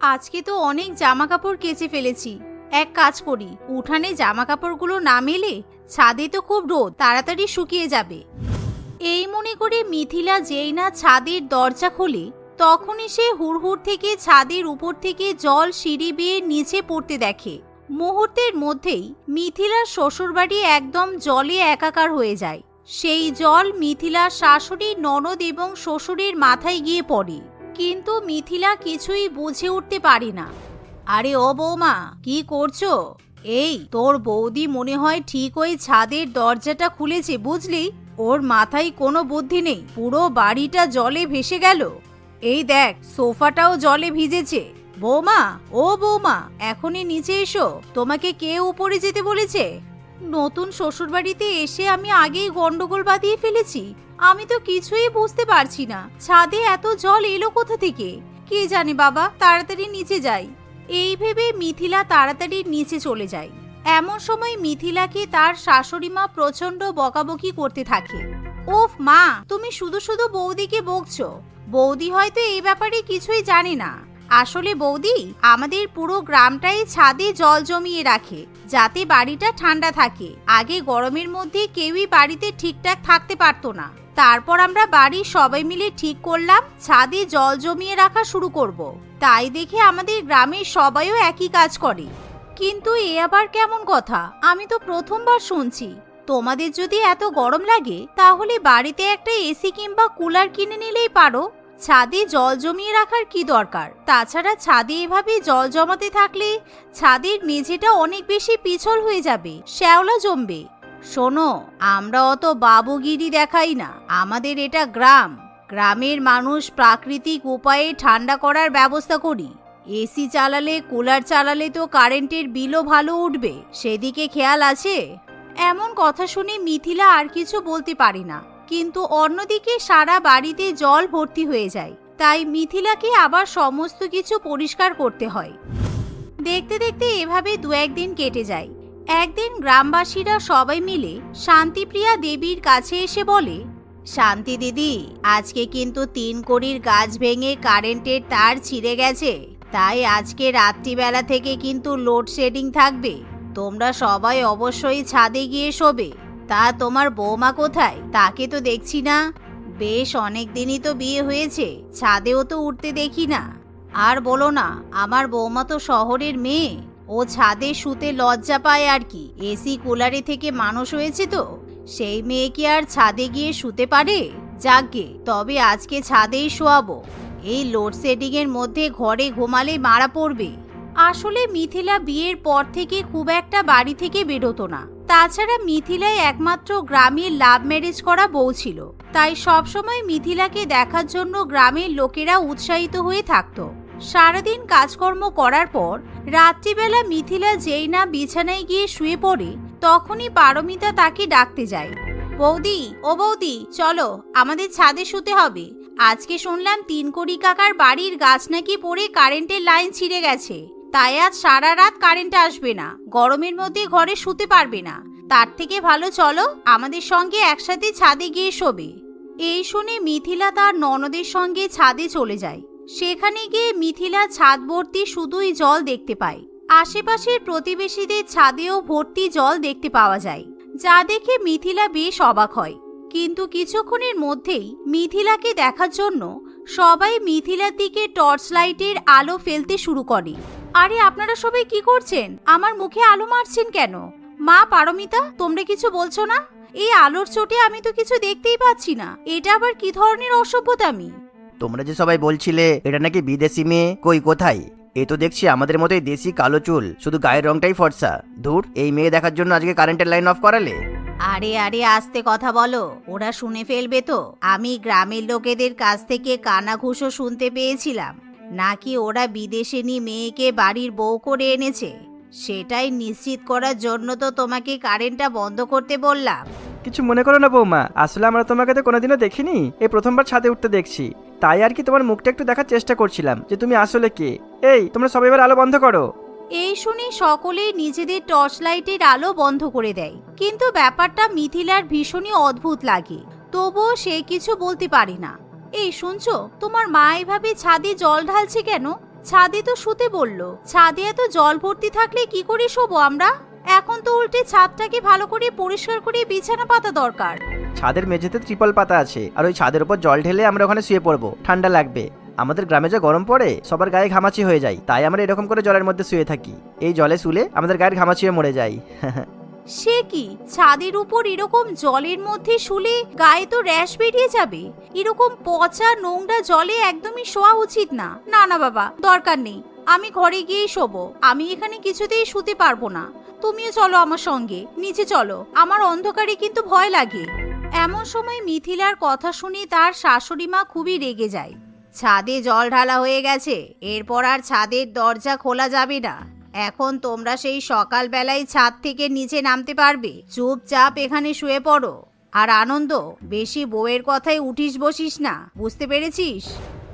আজকে তো অনেক জামা কাপড় কেচে ফেলেছি। এক কাজ করি, উঠানে জামা কাপড়গুলো না মেলে ছাদে তো খুব রোদ, তাড়াতাড়ি শুকিয়ে যাবে। এই মনে করে মিথিলা যেই না ছাদের দরজা খোলে তখনই সে হুড়হুড় থেকে ছাদের উপর থেকে জল সিঁড়ি বেয়ে নিচে পড়তে দেখে। মুহূর্তের মধ্যেই মিথিলার শ্বশুরবাড়ি একদম জলে একাকার হয়ে যায়। সেই জল মিথিলার শাশুড়ি, ননদ এবং শ্বশুরের মাথায় গিয়ে পড়ে, কিন্তু মিথিলা কিছুই বুঝে উঠতে পারে না। আরে ও বৌমা, কি করছো? এই তোর বৌদি মনে হয় ঠিক ওই ছাদের দরজাটা খুলেছে, বুঝলি? ওর মাথায় কোনো বুদ্ধি নেই, পুরো বাড়িটা জলে ভেসে গেল। এই দেখ, সোফাটাও জলে ভিজেছে। বৌমা, ও বৌমা, এখনই নিচে এসো। তোমাকে কে উপরে যেতে বলেছে? নতুন শ্বশুরবাড়িতে এসে আমি আগেই গন্ডগোল বাঁধিয়ে ফেলেছি। আমি তো কিছুই বুঝতে পারছি না, ছাদে এত জল এলো কোথা থেকে। কে জানে বাবা, তাড়াতাড়ি নিচে যাই। এই ভেবে মিথিলা তাড়াতাড়ি নিচে চলে যায়। এমন সময় মিথিলাকে তার শাশুড়ি মা প্রচন্ড বকাবকি করতে থাকে। ওফ মা, তুমি শুধু শুধু বৌদিকে বকছো। বৌদি হয়তো এই ব্যাপারে কিছুই জানে না। আসলে বৌদি আমাদের পুরো গ্রামটাই ছাদে জল জমিয়ে রাখে, যাতে বাড়িটা ঠান্ডা থাকে। আগে গরমের মধ্যে কেউই বাড়িতে ঠিকঠাক থাকতে পারতো না। তারপর আমরা বাড়ির সবাই মিলে ঠিক করলাম ছাদে জল জমিয়ে রাখা শুরু করব। তাই দেখে আমাদের গ্রামের সবাইও একই কাজ করে। কিন্তু এ আবার কেমন কথা? আমি তো প্রথমবার শুনছি। তোমাদের যদি এত গরম লাগে তাহলে বাড়িতে একটা এসি কিংবা কুলার কিনে নিলেই পারো। ছাদে জল জমিয়ে রাখার কি দরকার? তাছাড়া ছাদে এভাবে জল জমাতে থাকলে ছাদের মেঝেটা অনেক বেশি পিছল হয়ে যাবে, শ্যাওলা জমবে। শোনো, আমরা অত বাবুগিরি দেখাই না। আমাদের এটা গ্রাম। গ্রামের মানুষ প্রাকৃতিক উপায়ে ঠান্ডা করার ব্যবস্থা করি। এসি চালালে, কুলার চালালে তো কারেন্টের বিলও ভালো উঠবে, সেদিকে খেয়াল আছে? এমন কথা শুনে মিথিলা আর কিছু বলতে পারে না। কিন্তু অন্যদিকে সারা বাড়িতে জল ভর্তি হয়ে যায়। তাই মিথিলাকে আবার সমস্ত কিছু পরিষ্কার করতে হয়। দেখতে দেখতে এভাবে দু একদিন কেটে যায়। একদিন গ্রামবাসীরা সবাই মিলে শান্তিপ্রিয়া দেবীর কাছে এসে বলে, শান্তি দিদি, আজকে কিন্তু 3 কড়ির গাছ ভেঙে কারেন্টের তার ছিঁড়ে গেছে। তাই আজকে রাত্রিবেলা থেকে কিন্তু লোডশেডিং থাকবে। তোমরা সবাই অবশ্যই ছাদে গিয়ে শোবে। তা তোমার বৌমা কোথায়? তাকে তো দেখছি না। বেশ অনেক দিনই তো বিয়ে হয়েছে, ছাদেও তো উঠতে দেখি না। আর বলো না, আমার বৌমা তো শহরের মেয়ে, ও ছাদে শুতে লজ্জা পায় আর কি। এসি কুলারে থেকে মানুষ হয়েছে তো, সেই মেয়ে কি আর ছাদে গিয়ে শুতে পারে? যাকগে, তবে আজকে ছাদেই শোয়াবো। এই লোডশেডিং এর মধ্যে ঘরে ঘুমালে মারা পড়বে। আসলে মিথিলা বিয়ের পর থেকে খুব একটা বাড়ি থেকে বেরোতো না। তাছাড়া মিথিলাই একমাত্র গ্রামের লাভ ম্যারেজ করা বউ ছিল। তাই সবসময় মিথিলাকে দেখার জন্য গ্রামের লোকেরা উৎসাহিত হয়ে থাকতো। সারাদিন কাজকর্ম করার পর রাত্রিবেলা মিথিলা যেই না বিছানায় গিয়ে শুয়ে পড়ে, তখনই পারমিতা তাকে ডাকতে যায়। বৌদি, ও বৌদি, চলো আমাদের ছাদে শুতে হবে। আজকে শুনলাম 3 কড়ি কাকার বাড়ির গাছ নাকি পড়ে কারেন্টের লাইন ছিঁড়ে গেছে। তাই আজ সারা রাত কারেন্ট আসবে না, গরমের মধ্যে ঘরে শুতে পারবে না। তার থেকে ভালো চলো আমাদের সঙ্গে একসাথে ছাদে গিয়ে শোবে। এই শুনে মিথিলা তার ননদের সঙ্গে ছাদে চলে যায়। সেখানে গিয়ে মিথিলা ছাদ ভর্তি শুধুই জল দেখতে পায়। আশেপাশের প্রতিবেশীদের ছাদেও ভর্তি জল দেখতে পাওয়া যায়, যা দেখে মিথিলা বেশ অবাক হয়। কিন্তু কিছুক্ষণের মধ্যেই মিথিলাকে দেখার জন্য সবাই মিথিলার দিকে টর্চ লাইটের আলো ফেলতে শুরু করে। আরে আপনারা সবাই কি করছেন? আমার মুখে আলো মারছেন কেন? মা পারমিতা, তোমরা কিছু বলছো না? এই আলোর চোটে আমি তো কিছু দেখতেই পাচ্ছি না। এটা আবার কি ধরনের অসভ্যতামি? তোমরা যে সবাই বলছিলে এটা নাকি বিদেশি মেয়ে, কই কোথায়? এ তো দেখছি আমাদের মতোই দেশি কালো চুল, শুধু গায়ের রংটাই ফর্সা। ধুর, এই মেয়ে দেখার জন্য আজকে কারেন্টের লাইন অফ করালে? আরে আরে আস্তে কথা বলো, ওরা শুনে ফেলবে তো। আমি গ্রামের লোকেদের কাছ থেকে কানাঘুষো শুনতে পেয়েছিলাম নাকি ওরা বিদেশিনী মেয়েকে বাড়ির বউ করে এনেছে। সেটাই নিশ্চিত করার জন্য তো তোমাকে কারেন্টটা বন্ধ করতে বললাম। কিছু মনে করো না বৌমা, আসলে আমরা তোমাকে তো কোনোদিনও দেখিনি, এই প্রথমবার ছাদে উঠতে দেখছি। তাই আর কি তোমার মুখটা একটু দেখার চেষ্টা করছিলাম যে তুমি আসলে কে। এই তোমরা সবাই এবার আলো বন্ধ করো। এই শুনে সকলেই নিজেদের টর্চ লাইটের আলো বন্ধ করে দেয়। কিন্তু ব্যাপারটা মিথিলার ভীষণই অদ্ভুত লাগে, তবুও সে কিছু বলতে পারে না। এই শুনছো, তোমার মা এভাবে ছাদে জল ঢালছে কেন? ছাদে তো শুতে বললো। ছাদে এত জল ভর্তি থাকলে কি করে শোবো আমরা? এখন তো উল্টে ছাদটাকে ভালো করে পরিষ্কার করে বিছানা পাতা দরকার। ছাদের মেঝেতে ত্রিপল পাতা আছে, আর ওই ছাদের উপর জল ঢেলে আমরা ওখানে শুয়ে পড়বো, ঠান্ডা লাগবে। আমাদের গ্রামে যা গরম পড়ে, সবার গায়ে ঘামাচি হয়ে যায়, তাই আমরা এরকম করে জলের মধ্যে শুয়ে থাকি। এই জলে শুলে আমাদের গায়ের ঘামাচি হয়ে মরে যায়। সে কি, ছাদের উপর এরকম জলের মধ্যে শুলে গায়ে তো র্যাশ বেরিয়ে যাবে। এরকম পচা নোংরা জলে একদমই শোয়া উচিত না। না না বাবা, দরকার নেই, আমি ঘরে গিয়েই শোবো। আমি এখানে কিছুতেই শুতে পারবো না। তুমিও চলো আমার সঙ্গে, নিচে চলো, আমার অন্ধকারে কিন্তু ভয় লাগে। এমন সময় মিথিলার কথা শুনে তার শাশুড়ি মা খুবই রেগে যায়। ছাদে জল ঢালা হয়ে গেছে, এরপর আর ছাদের দরজা খোলা যাবে না। এখন তোমরা সেই সকালবেলায় ছাদ থেকে নিচে নামতে পারবে। চুপচাপ এখানে শুয়ে পড়ো। আর আনন্দ, বেশি বউয়ের কথায় উঠিস বসিস না, বুঝতে পেরেছিস?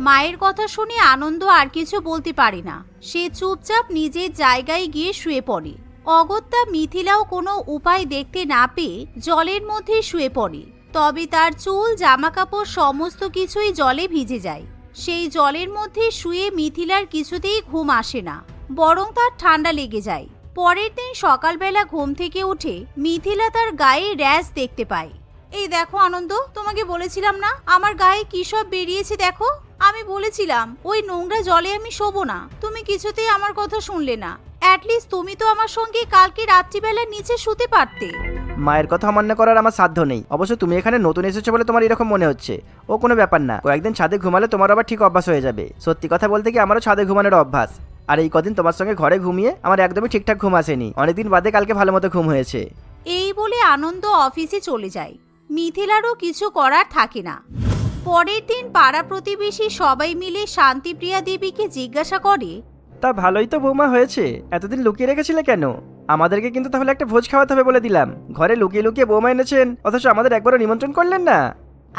মায়ের কথা শুনে আনন্দ আর কিছু বলতে পারে না। সে চুপচাপ নিজের জায়গায় গিয়ে শুয়ে পড়ে। অগত্যা মিথিলাও কোনো উপায় দেখতে না পেয়ে জলের মধ্যে শুয়ে পড়ে। তবে তার চুল, জামাকাপড় সমস্ত কিছুই জলে ভিজে যায়। সেই জলের মধ্যে শুয়ে মিথিলার কিছুতেই ঘুম আসে না, বরং তার ঠান্ডা লেগে যায়। পরের দিন সকালবেলা ঘুম থেকে উঠে মিথিলা তার গায়ে র্যাশ দেখতে পায়। এই দেখো আনন্দ, তোমাকে বলেছিলাম না আমার গায়ে কি সব বেরিয়েছে, দেখো। আমি বলেছিলাম ওই নোংরা জলে আমি শোবো না, তুমি কিছুতেই আমার কথা শুনলে না। অ্যাটলিস্ট তুমি তো আমার সঙ্গে কালকে রাত্রিবেলা নিচে শুতে পারতে। মায়ের কথা অমান্য করার আমার সাধ্য নেই। অবশ্য তুমি এখানে নতুন এসেছো বলে তোমার এরকম মনে হচ্ছে। ও কোনো ব্যাপার না, কয়েকদিন ছাদে ঘুমালে তোমার আবার ঠিক অভ্যাস হয়ে যাবে। সত্যি কথা বলতে কি, আমারও ছাদে ঘুমানোর অভ্যাস। আর এই কদিন তোমার সঙ্গে ঘরে ঘুমিয়ে আমার একদমই ঠিকঠাক ঘুম আসেনি। অনেকদিন বাদে কালকে ভালো মতো ঘুম হয়েছে। এই বলে আনন্দ অফিসে চলে যায়। মিথিলারও কিছু করার থাকে না। পরের দিন পাড়া প্রতিবেশী সবাই মিলে শান্তিপ্রিয়া দেবীকে জিজ্ঞাসা করে, তা ভালোই তো বৌমা হয়েছে, এতদিন লুকিয়ে রেখেছিলে কেন? আমাদেরকে কিন্তু তাহলে একটা ভোজ খাওয়াতে হবে বলে দিলাম। ঘরে লুকিয়ে লুকিয়ে বৌমা এনেছেন, অথচ আমাদের একবারও নিমন্ত্রণ করলেন না।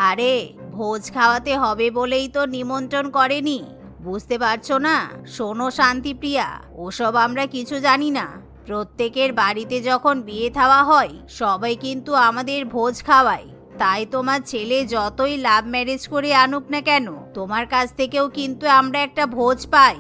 আরে ভোজ খাওয়াতে হবে বলেই তো নিমন্ত্রণ করেনি, বুঝতে পারছো না? শোনো শান্তিপ্রিয়া, ওসব আমরা কিছু জানি না। প্রত্যেকের বাড়িতে যখন বিয়ে থাওয়া হয় সবাই কিন্তু আমাদের ভোজ খাওয়ায়। তাই তোমার ছেলে যতই লাভ ম্যারেজ করে আনুক না কেন, তোমার কাছ থেকেও কিন্তু আমরা একটা ভোজ পাই।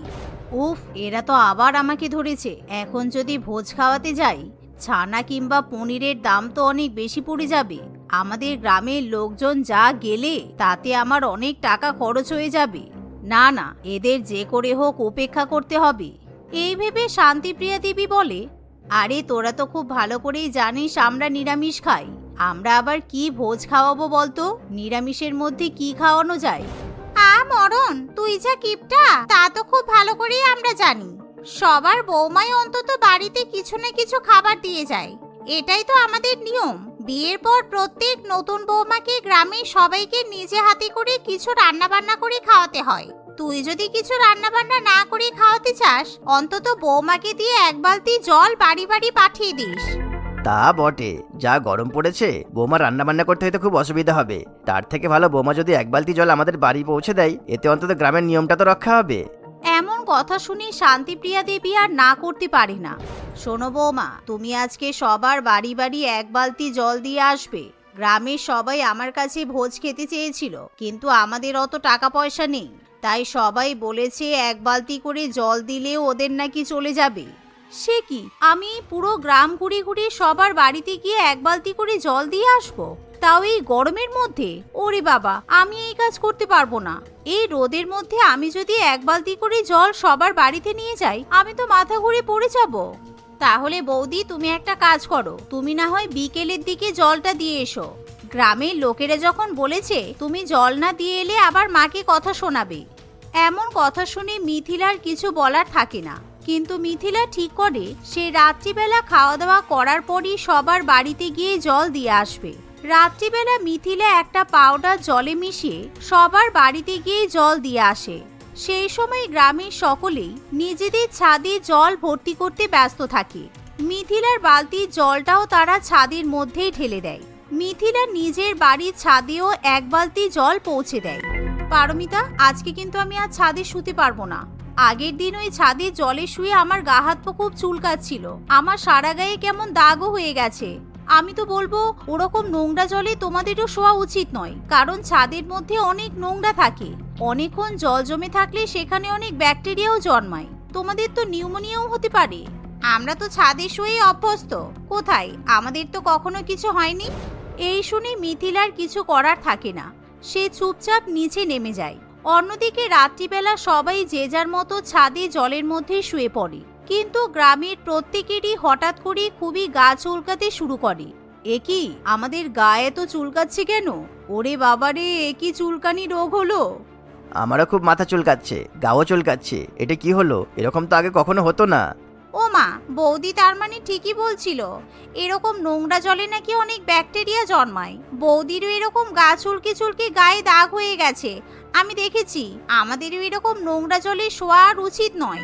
উফ, এরা তো আবার আমাকে ধরেছে। এখন যদি ভোজ খাওয়াতে যাই, ছানা কিংবা পনিরের দাম তো অনেক বেশি পড়ে যাবে। আমাদের গ্রামের লোকজন যা গেলে তাতে আমার অনেক টাকা খরচ হয়ে যাবে। না না, এদের যে করে হোক উপেক্ষা করতে হবে। এই ভেবে শান্তিপ্রিয়া দেবী বলে, আরে তোরা তো খুব ভালো করেই জানিস আমরা নিরামিষ খাই। আমরা আবার কি ভোজ খাওয়াবো বলতো? নিরামিষের মধ্যে কি খাওয়ানো যায়? মরণ, তুই যা কিপটা তা তো খুব ভালো করেই আমরা জানি। সবার বৌমাই অন্তত বাড়িতে কিছু না কিছু খাবার দিয়ে যায়, এটাই তো আমাদের নিয়ম। বিয়ের পর প্রত্যেক নতুন বৌমাকে গ্রামের সবাইকে নিজে হাতে করে কিছু রান্না বান্না করে খাওয়াতে হয়। তুই যদি কিছু রান্না বান্না না করে খাওয়াতে চাস, অন্তত বৌমাকে দিয়ে এক বালতি জল বাড়ি বাড়ি পাঠিয়ে দিস। তা বটে, যা গরম পড়েছে, বৌমা রান্না বান্না করতে হয়তো খুব অসুবিধা হবে। তার থেকে ভালো বৌমা যদি এক বালতি জল আমাদের বাড়ি পৌঁছে দেয়, এতে অন্তত গ্রামের নিয়মটা তো রক্ষা হবে। এমন কথা শুনে শান্তিপ্রিয়া দেবী আর না করতে পারে না। শোনো বৌমা, তুমি আজকে সবার বাড়ি বাড়ি এক বালতি জল দিয়ে আসবে। গ্রামের সবাই আমার কাছে ভোজ খেতে চেয়েছিল, কিন্তু আমাদের অত টাকা পয়সা নেই। তাই সবাই বলেছে এক বালতি করে জল দিলেও ওদের নাকি চলে যাবে। সে কি, আমি পুরো গ্রাম ঘুরে ঘুরে সবার বাড়িতে গিয়ে এক বালতি করে জল দিয়ে আসবো, তাও এই গরমের মধ্যে? ওরে বাবা, আমি এই কাজ করতে পারবো না। এই রোদের মধ্যে আমি যদি এক বালতি করে জল সবার বাড়িতে নিয়ে যাই, আমি তো মাথা ঘুরে পড়ে যাব। তাহলে বৌদি, তুমি একটা কাজ করো, তুমি না হয় বিকেলের দিকে জলটা দিয়ে এসো। গ্রামের লোকেরা যখন বলেছে তুমি জল না দিয়ে এলে আবার মাকে কথা শোনাবে। এমন কথা শুনে মিথিলার কিছু বলার থাকে না, কিন্তু মিথিলা ঠিক করে সে রাত্রিবেলা খাওয়া দাওয়া করার পরই সবার বাড়িতে গিয়ে জল দিয়ে আসবে। রাত্রিবেলা মিথিলা একটা পাউডার জলে মিশিয়ে সবার বাড়িতে গিয়ে জল দিয়ে আসে। সেই সময় গ্রামের সকলেই নিজেদের ছাদে জল ভর্তি করতে ব্যস্ত থাকে। মিথিলার বালতির জলটাও তারা ছাদের মধ্যেই ঢেলে দেয়। মিথিলা নিজের বাড়ির ছাদেও এক বালতি জল পৌঁছে দেয়। পারমিতা, আজকে কিন্তু আমি আর ছাদে শুতে পারবো না। আগের দিন ওই ছাদে জলে শুয়ে আমার গা হাত পা খুব চুলকাচ্ছিল, আমার সারা গায়ে কেমন দাগও হয়ে গেছে। আমি তো বলবো ওরকম নোংরা জলে তোমাদেরও শোয়া উচিত নয়, কারণ ছাদের মধ্যে অনেক নোংরা থাকে। অনেকক্ষণ জল জমে থাকলে সেখানে অনেক ব্যাকটেরিয়াও জন্মায়, তোমাদের তো নিউমোনিয়াও হতে পারে। আমরা তো ছাদে শুয়েই অভ্যস্ত, কোথায় আমাদের তো কখনো কিছু হয়নি। এই শুনে মিথিলার কিছু করার থাকে না, সে চুপচাপ নিচে নেমে যায়। অন্যদিকে রাত্রিবেলা সবাই যে যার মতো ছাদে জলের মধ্যে শুয়ে পড়ে, কিন্তু গ্রামের প্রত্যেকেরই হঠাৎ করে খুবই গা চুলকাতে শুরু করে। এ কি, আমাদের গায়ে তো চুলকাচ্ছে কেন? ওরে বাবারে, এ কি চুলকানি রোগ হলো? আমারও খুব মাথা চুলকাচ্ছে, গাও চুলকাচ্ছে। এটা কি হলো? এরকম তো আগে কখনো হতো না। ও মা, বৌদি তার মানে ঠিকই বলছিল, এরকম নোংরা জলে নাকি অনেক ব্যাকটেরিয়া জন্মায়। বৌদিরও এরকম গা চুলকে চুলকে গায়ে দাগ হয়ে গেছে, আমি দেখেছি। আমাদেরও এরকম নোংরা জলে শোয়া আর উচিত নয়।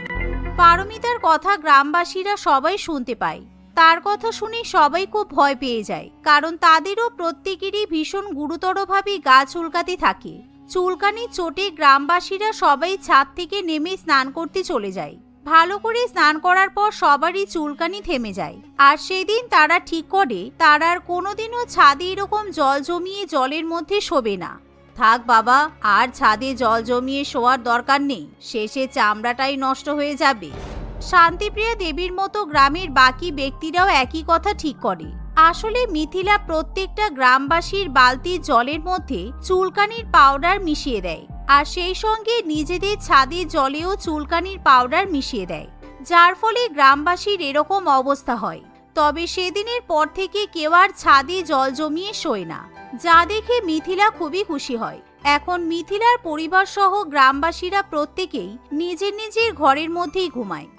পারমিতার কথা গ্রামবাসীরা সবাই শুনতে পায়। তার কথা শুনে সবাই খুব ভয় পেয়ে যায়, কারণ তাদেরও প্রত্যেকেরই ভীষণ গুরুতরভাবে গা চুলকাতে থাকে। চুলকানি চোটে গ্রামবাসীরা সবাই ছাদ থেকে নেমে স্নান করতে চলে যায়। ভালো করে স্নান করার পর সবারই চুলকানি থেমে যায়, আর সেদিন তারা ঠিক করে তারা আর কোনোদিনও ছাদে এরকম জল জমিয়ে জলের মধ্যে শোবে না। থাক বাবা, আর ছাদে জল জমিয়ে শোয়ার দরকার নেই, শেষে চামড়াটাই নষ্ট হয়ে যাবে। শান্তিপ্রিয়া দেবীর মতো গ্রামের বাকি ব্যক্তিরাও একই কথা ঠিক করে। আসলে মিথিলা প্রত্যেকটা গ্রামবাসীর বালতির জলের মধ্যে চুলকানির পাউডার মিশিয়ে দেয়, আর সেই সঙ্গে নিজেদের ছাদের জলেও চুলকানির পাউডার মিশিয়ে দেয়, যার ফলে গ্রামবাসীর এরকম অবস্থা হয়। তবে সেদিনের পর থেকে কেউ আর ছাদে জল জমিয়ে শোয় না, যা দেখে মিথিলা খুবই খুশি হয়। এখন মিথিলার পরিবার সহ গ্রামবাসীরা প্রত্যেকেই নিজের নিজের ঘরের মধ্যেই ঘুমায়।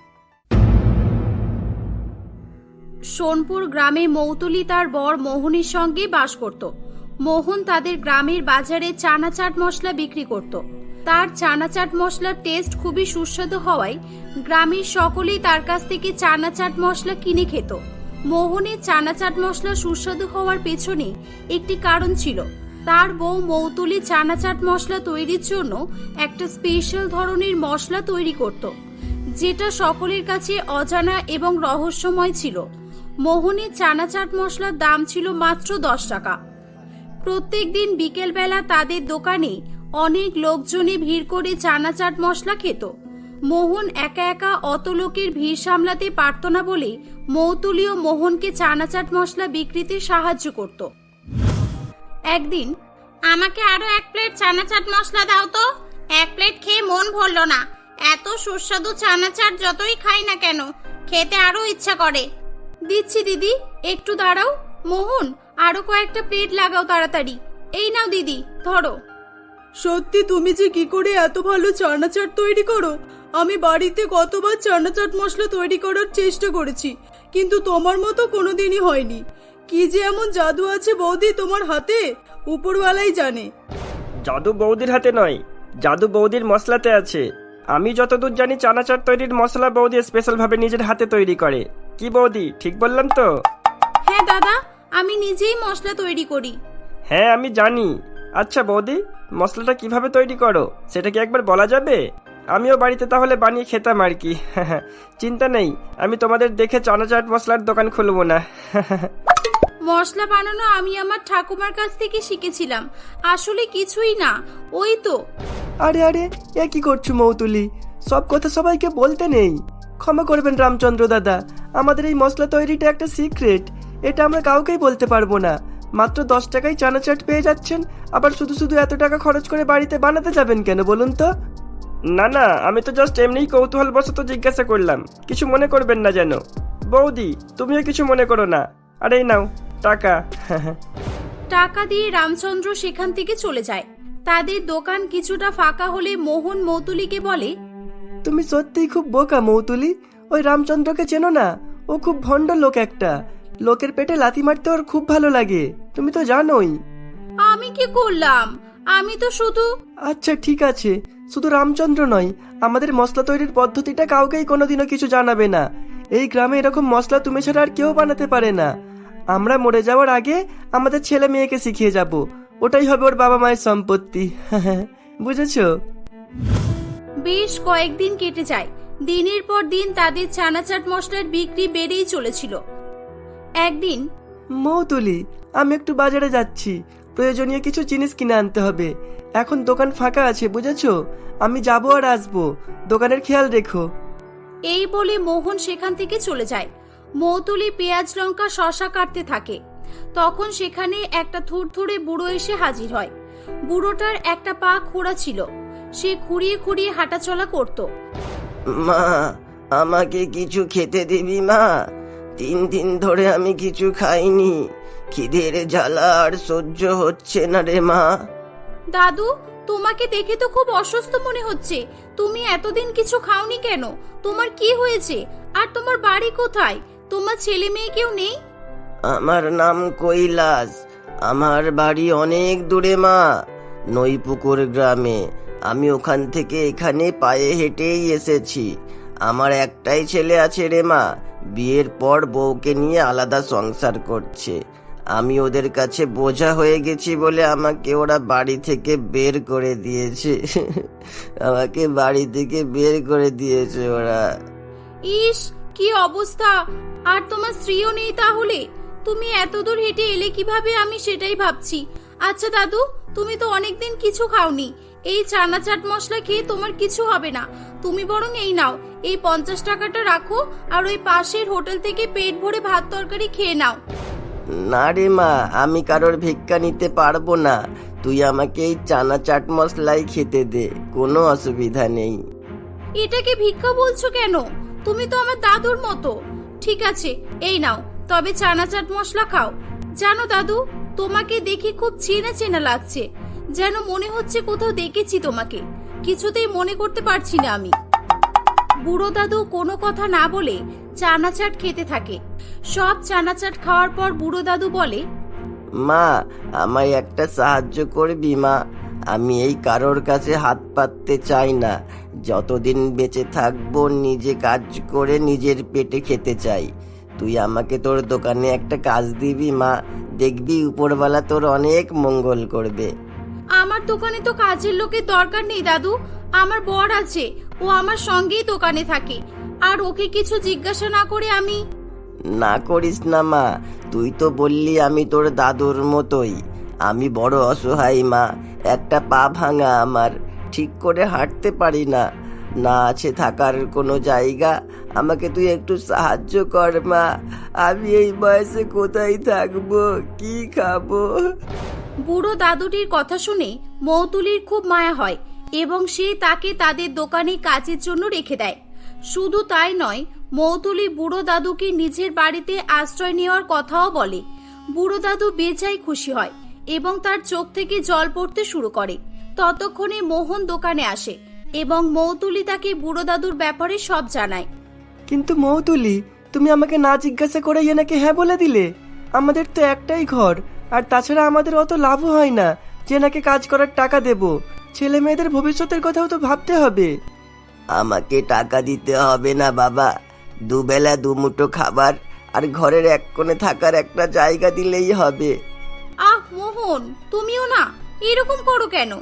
সোনপুর গ্রামে মৌতুলি তার বর মোহনের সঙ্গে বাস করত। মোহন তাদের গ্রামের বাজারে চানা চাট মশলা বিক্রি করত। তার চানা চাট মশলার টেস্ট খুবই সুস্বাদু হওয়ায় গ্রামের সকলেই তার কাছ থেকে চানা চাট মশলা কিনে খেত। মোহনের চানা চাট মশলা সুস্বাদু হওয়ার পেছনে একটি কারণ ছিল। তার বউ মৌতুলি চানা চাট মশলা তৈরির জন্য একটা স্পেশাল ধরনের মশলা তৈরি করত, যেটা সকলের কাছে অজানা এবং রহস্যময় ছিল। মোহনের চানা চাট মশলার দাম ছিল মাত্র 10 টাকা। প্রত্যেক দিন বিকেলবেলা তাদের দোকানে অনেক লোকজনে ভিড় করে চানা চাট মশলা খেত। মোহন একা একা অত লোকের ভিড় সামলাতে পারত না বলে মৌতুলি ও মোহনকে চানা চাট মশলা বিক্রিতে সাহায্য করত। একদিন, আমাকে আরো 1 প্লেট চানা চাট মশলা দাও তো, 1 প্লেট খেয়ে মন ভরল না। এত সুস্বাদু চানা চাট যতই খাই না কেন, খেতে আরো ইচ্ছা করে। দিচ্ছি দিদি, একটু দাঁড়াও। মোহন, আরো কয়েকটা প্লেট লাগাও তাড়াতাড়ি। এই নাও দিদি, ধরো। সত্যি তুমি যে কি করে এত ভালো চানা চাট তৈরি করো! আমি বাড়িতে কতবার চানা চাট মশলা তৈরি করার চেষ্টা করেছি, কিন্তু তোমার মতো কোনোদিনই হয়নি। কি যে এমন জাদু আছে বৌদি তোমার হাতে, উপরওয়ালাই জানে। জাদু বৌদির হাতে নয়, জাদু বৌদির মশলাতে আছে। আমি যতদূর জানি চানা চাট তৈরির মশলা বৌদি স্পেশাল ভাবে নিজের হাতে তৈরি করে। কি বৌদি, ঠিক বললাম তো? হ্যাঁ দাদা, আমি নিজেই মশলা তৈরি করি। হ্যাঁ, আমি জানি। আচ্ছা বৌদি, মশলাটা কিভাবে তৈরি করো সেটা কি একবার বলা যাবে? আমিও বাড়িতে তাহলে বানিয়ে খেতাম আর কি। চিন্তা নেই, আমি তোমাদের দেখে চানা চাট মশলার দোকান খুলবো না। মশলা বানানো আমি আমার ঠাকুমার কাছ থেকে শিখেছিলাম, আসলে কিছুই না, ওই তো। আরে আরে, এ কি করছো মৌতুলি? সব কথা সবাইকে বলতে নেই। ক্ষমা করবেন রামচন্দ্র দাদা, আমাদের এই মশলা তৈরিটা একটা সিক্রেট, এটা আমরা কাউকেই বলতে পারবো না। মাত্র 10 টাকায় চানা চাট পেয়ে যাচ্ছেন, আবার শুধু শুধু এত টাকা খরচ করে বাড়িতে বানাতে যাবেন কেন বলুন তো? না না, আমি তো জাস্ট এমনিই কৌতূহল বশত জিজ্ঞাসা করলাম, কিছু মনে করবেন না যেন। বৌদি, তুমিও কিছু মনে করো না। আরে নাও টাকা। টাকা দিয়ে রামচন্দ্র সেখান থেকে চলে যায়। তাদের দোকান কিছুটা ফাঁকা হলে মোহন মৌতুলিকে বলে, তুমি সত্যিই খুব বোকা মৌতুলি। ওই রামচন্দ্রকে চেনো না? ও খুব ভণ্ড লোক একটা। লোকের পেটে লাথি মারতে ওর খুব ভালো লাগে, তুমি তো জানোই। আমি কি করলাম? আমি তো শুধু... আচ্ছা ঠিক আছে, শুধু রামচন্দ্র নয়, আমাদের মশলা তৈরির পদ্ধতিটা কাউকেই কোনোদিনও কিছু জানাবে না। এই গ্রামে এরকম মশলা তুমি ছাড়া আর কেউ বানাতে পারে না। আমরা মরে যাওয়ার আগে আমাদের ছেলে মেয়েকে শিখিয়ে যাব, ওটাই হবে ওর বাবা মায়ের সম্পত্তি। বুঝেছো? বেশ কয়েকদিন কেটে যায়। দিনের পর দিন তাদের চানা চাট মশলার বিক্রি বেড়েই চলেছিল। একদিন, মৌতুলি, আমি একটু বাজারে যাচ্ছি, প্রয়োজনীয় কিছু জিনিস কিনে আনতে হবে। এখন দোকান ফাঁকা আছে, বুঝেছো? আমি যাবো আর আসবো, দোকানের খেয়াল রেখো। এই বলে মোহন সেখান থেকে চলে যায়। মৌতুলি পেঁয়াজ লঙ্কা শসা কাটতে থাকে। তখন সেখানে একটা থুরথুরে বুড়ো এসে হাজির হয়। বুড়োটার একটা পা খোঁড়া ছিল, সে খুঁড়িয়ে খুঁড়িয়ে হাঁটাচলা করত। মা, আমাকে কিছু খেতে দিবি মা? 3 দিন ধরে আমি কিছু খাইনি, খিদের জ্বালা আর সহ্য হচ্ছে না রে মা। দাদু, তোমাকে দেখে তো খুব অসুস্থ মনে হচ্ছে। তুমি এতদিন কিছু খাওনি কেন? তোমার কি হয়েছে? আর তোমার বাড়ি কোথায়? তোমার ছেলে মেয়ে কেউ নেই? আমার নাম কৈলাস, আমার বাড়ি অনেক দূরে মা, নইপুকুর গ্রামে। আমি ওখান থেকে এখানে পায়ে হেঁটেই এসেছি। আমার একটাই ছেলে আছে রে মা, বিয়ের পর বউকে নিয়ে আলাদা সংসার করছে। আমি ওদের কাছে বোঝা হয়ে গেছি বলে আমাকে ওরা বাড়ি থেকে বের করে দিয়েছে। আমাকে বাড়ি থেকে বের করে দিয়েছে ওরা। ইস, কি অবস্থা! আর তোমার স্ত্রীও নেই তাহলে? তুমি এত দূর হেঁটে এলে কিভাবে, আমি সেটাই ভাবছি। আচ্ছা দাদু, তুমি তো অনেকদিন কিছু খাওনি। এই চানা চাট মশলা খেয়ে তোমার কিছু হবে না। তুমি বরং এই নাও, এই 50 টাকাটা রাখো, আর ওই পাশের হোটেল থেকে পেট ভরে ভাত তরকারি খেয়ে নাও। না রে মা, আমি কারোর ভিক্ষা নিতে পারবো না। তুই আমাকে এই চানা চাট মশলাই খেতে দে, কোনো অসুবিধা নেই। এটাকে ভিক্ষা বলছো কেন? তুমি তো আমার দাদুর মতো। ঠিক আছে, এই নাও, তবে চানা চাট মশলা খাও। জানো দাদু, তোমাকে দেখে খুব চেনা চেনা লাগছে, যেন মনে হচ্ছে কোথাও দেখেছি তোমাকে। কিছুতেই মনে করতে পারছি না আমি। বুড়ো দাদু কোনো কথা না বলে চানা চাট খেতে থাকে। সব চানা চাট খাওয়ার পর বুড়ো দাদু বলে, মা, আমায় একটা সাহায্য করবি মা? আমি এই কারোর কাছে হাত পাততে চাই না। যতদিন বেঁচে থাকবো নিজে কাজ করে নিজের পেটে খেতে চাই। তুই আমাকে তোর দোকানে একটা কাজ দিবি মা? দেখবি উপরওয়ালা তোর অনেক মঙ্গল করবে। আমার দোকানে তো কাজের লোকের দরকার নেই দাদু। আমার বর আছে, ও আমার সঙ্গেই দোকানে থাকে। আর ওকে কিছু জিজ্ঞাসা না করে আমি... না করিস না মা, তুই তো বললি আমি তোর দাদুর মতোই। আমি বড় অসহায় মা, একটা পা ভাঙা আমার, ঠিক করে হাঁটতে পারি না, না আছে থাকার কোনো জায়গা। আমাকে তুই একটু সাহায্য কর মা। আমি এই বয়সে কোথায় থাকবো, কি খাবো? বুড়ো দাদুটির কথা শুনে মৌতুলির খুব মায়া হয় এবং সে তাকে তাদের দোকানে কাজের জন্য রেখে দেয়। শুধু তাই নয়, মৌতুলি বুড়ো দাদুকে নিজের বাড়িতে আশ্রয় নেওয়ার কথাও বলে। বুড়ো দাদু বেজায় খুশি হয় এবং তার চোখ থেকে জল পড়তে শুরু করে। ততক্ষণে মোহন দোকানে আসে এবং মৌতুলি তাকে বুড়ো দাদুর ব্যাপারে সব জানায়। কিন্তু মৌতুলি, তুমি আমাকে না জিজ্ঞাসা করে নাকি হ্যাঁ বলে দিলে? আমাদের তো একটাই ঘর, আর তাছাড়া আমাদের অত লাভও হয় না যে নাকি কাজ করার টাকা দেব। ছেলে মেয়েদের ভবিষ্যতের কথাও তো ভাবতে হবে। আমাকে টাকা দিতে হবে না বাবা, দুবেলা দুমুঠো খাবার আর ঘরের এক কোণে থাকার একটা জায়গা দিলেই হবে। আহ মোহন, তুমিও না এরকম করো কেন?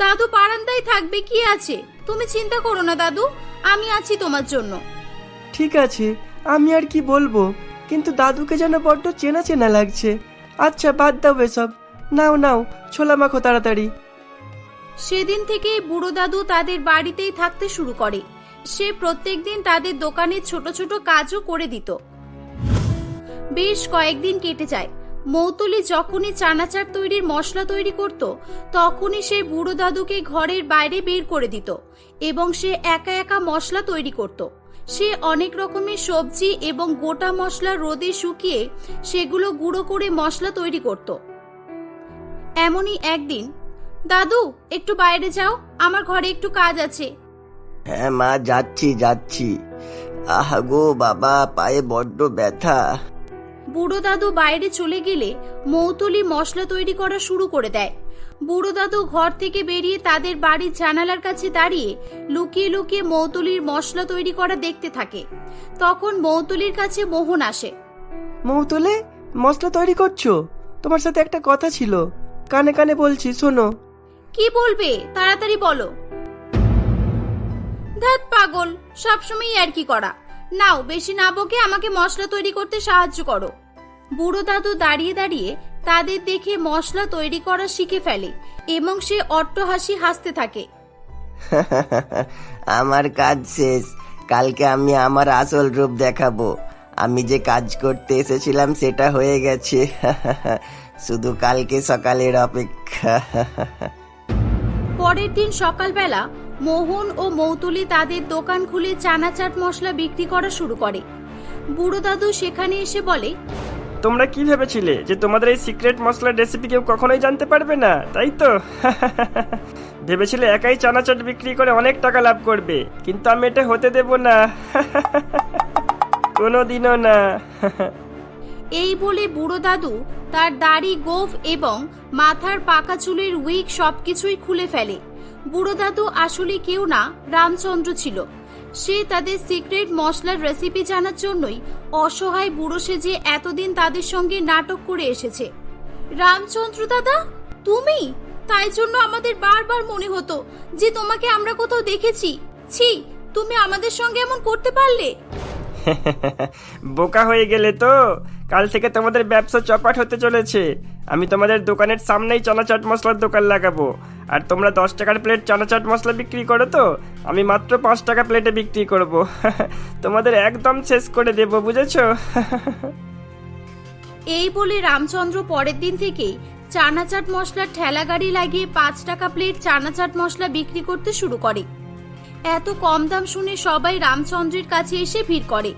দাদু বারান্দায় থাকবে, কি আছে? তুমি চিন্তা করো না দাদু, আমি আছি তোমার জন্য। ঠিক আছে, আমি আর কি বলবো, কিন্তু দাদুকে যেন বড্ড চেনা চেনা লাগছে। আচ্ছা বাদ দাও এসব, নাও নাও ছোলা মাখো তাড়াতাড়ি। সেদিন থেকে বুড়ো দাদু তাদের বাড়িতেই থাকতে শুরু করে। সে প্রত্যেকদিন তাদের দোকানে ছোট ছোট কাজও করে দিত। বেশ কয়েকদিন কেটে যায়। মৌতুলি যখনই চানাচাট তৈরির মশলা তৈরি করত, তখনই সে বুড়ো দাদুকে ঘরের বাইরে বের করে দিত এবং সে একা একা মশলা তৈরি করত। সে অনেক রকমের সবজি এবং গোটা মশলা রোদে শুকিয়ে সেগুলো গুঁড়ো করে মশলা তৈরি করত। এমনই একদিন, দাদু একটু বাইরে যাও, আমার ঘরে একটু কাজ আছে। হ্যাঁ মা, যাচ্ছি যাচ্ছি। আহা গো বাবা, পায়ে বড্ড ব্যথা। বুড়ো দাদু বাইরে চলে গেলে মৌতুলি মশলা তৈরি করা শুরু করে দেয়। বুড়ো দাদু ঘর থেকে বেরিয়ে তাদের বাড়ির জানালার কাছে দাঁড়িয়ে লুকিয়ে লুকিয়ে মৌতুলির মশলা তৈরি করা দেখতে থাকে। তখন মৌতুলির কাছে মোহন আসে। মৌতুলি, মশলা তৈরি করছো? তোমার সাথে একটা কথা ছিল, কানে কানে বলছি, শোনো। কি বলবে, তাড়াতাড়ি বলো। ধ্যাৎ পাগল, সবসময় আর কি করা। নাও, বেশি না বকে আমাকে মশলা তৈরি করতে সাহায্য করো। বুড়ো দাদু দাঁড়িয়ে দাঁড়িয়ে তাদের দেখে মশলা তৈরি করা শিখে ফেলে এবং সে অট্টহাসি হাসতে থাকে। আমার কাজ শেষ। কালকে আমি আমার আসল রূপ দেখাবো। আমি যে কাজ করতে এসেছিলাম সেটা হয়ে গেছে। শুধু কালকে সকালের অপেক্ষা। পরের দিন সকালবেলা মোহন ও মৌতুলি তাদের দোকান খুলে চানা চাট মশলা বিক্রি করা শুরু করে। বুড়ো দাদু সেখানে এসে বলে, তোমরা কি ভেবেছিলে যে তোমাদের এই সিক্রেট মশলার রেসিপি কেউ কখনোই জানতে পারবে না, তাই তো? ভেবেছিলে একাই চানা চাট বিক্রি করে অনেক টাকা লাভ করবে, কিন্তু আমি এটা হতে দেব না। কোনোদিনও না। এই বলে বুড়ো দাদু তার দাড়ি, গোঁফ এবং মাথার পাকা চুলের উইগ সবকিছুই খুলে ফেলে। বুড়ো দাদু আসলে কেউ না, রামচন্দ্র ছিল। সে তাদের সিক্রেট মশলার রেসিপি জানার জন্যই অসহায় বুড়ো সেজে এতদিন তাদের সঙ্গে নাটক করে এসেছে। রামচন্দ্র দাদা, তুমি? তাই জন্য আমাদের বারবার মনে হতো যে তোমাকে আমরা কোথাও দেখেছি। ছি, তুমি আমাদের সঙ্গে এমন করতে পারলে? বোকা হয়ে গেলে তো। কাল থেকে তোমাদের ব্যবসা চপাট হতে চলেছে। আমি তোমাদের দোকানের সামনেই চানা চাট মশলার দোকান লাগাবো। আর তোমরা 10 টাকার প্লেট চানা চাট মশলা বিক্রি করো তো, আমি মাত্র 5 টাকা প্লেটে বিক্রি করব। তোমাদের একদম শেষ করে দেব, বুঝেছো? এই বলে রামচন্দ্র পরের দিন থেকেই চানা চাট মশলার ঠেলা গাড়ি লাগিয়ে 5 টাকা প্লেট চানা চাট মশলা বিক্রি করতে শুরু করে। এত কম দাম শুনে সবাই রামচন্দ্রের কাছে এসে ভিড় করে।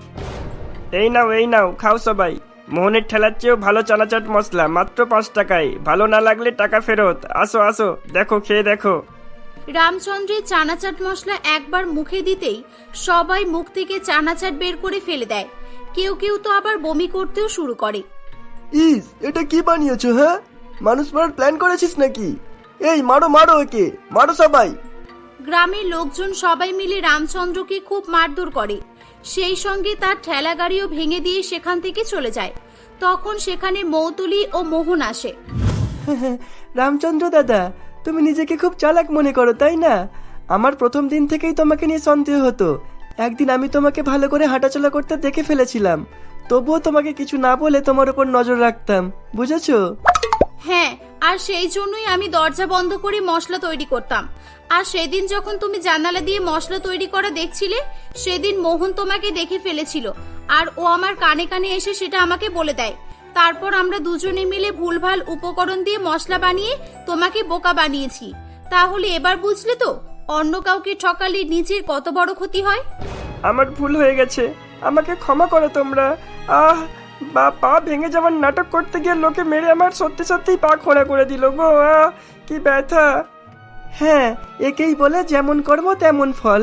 এই নাও, খাও সবাই। মোহনের ঠেলার চেয়েও ভালো চানা চাট মশলা, মাত্র 5 টাকায়। ভালো না লাগলে টাকা ফেরত। আসো, দেখো, খেয়ে দেখো। রামচন্দ্রের চানা চাট মশলা একবার মুখে দিতেই সবাই মুখ থেকে চানা চাট বের করে ফেলে দেয়। কেউ কেউ তো আবার বমি করতেও শুরু করে। ইস, এটা কি বানিয়েছো? হ্যাঁ, মানুষ মারার প্ল্যান করেছিস নাকি? এই মারো একে, মারো সবাই। গ্রামের লোকজন সবাই মিলে রামচন্দ্রকে খুব মারধর করে। সেই সঙ্গে তার ঠেলা গাড়িও ভেঙে দিয়ে সেখান থেকে চলে যায়। তখন সেখানে মৌতুলি ও মোহন আসে। রামচন্দ্র দাদা, তুমি নিজেকে খুব চালাক মনে করো, তাই না? আমার প্রথম দিন থেকেই তোমাকে নিয়ে সন্দেহ হতো। একদিন আমি তোমাকে ভালো করে হাঁটাচলা করতে দেখে ফেলেছিলাম, তবুও তোমাকে কিছু না বলে তোমার উপর নজর রাখতাম, বুঝেছো? হ্যাঁ, আর সেই জন্যই আমি দরজা বন্ধ করে মশলা তৈরি করতাম। আর সেদিন যখন তুমি জানালা দিয়ে মশলা তৈরি করা দেখছিলে, সেদিন মোহন তোমাকে দেখে ফেলেছিল। আর ও আমার কানে কানে এসে সেটা আমাকে বলে দেয়। তারপর আমরা দুজনে মিলে ভুলভাল উপকরণ দিয়ে মশলা বানিয়ে তোমাকে বোকা বানিয়েছি। তাহলে এবার বুঝলে তো, অন্য কাউকে ঠকালে নিজের কত বড় ক্ষতি হয়। আমার ভুল হয়ে গেছে, আমাকে ক্ষমা করো তোমরা। পা ভেঙে যাওয়ার নাটক করতে গিয়ে লোকে মেরে আমার সত্যি পা খোঁড়া করে দিল গো। কি ব্যথা। হ্যাঁ, একেই বলে যেমন কর্ম তেমন ফল।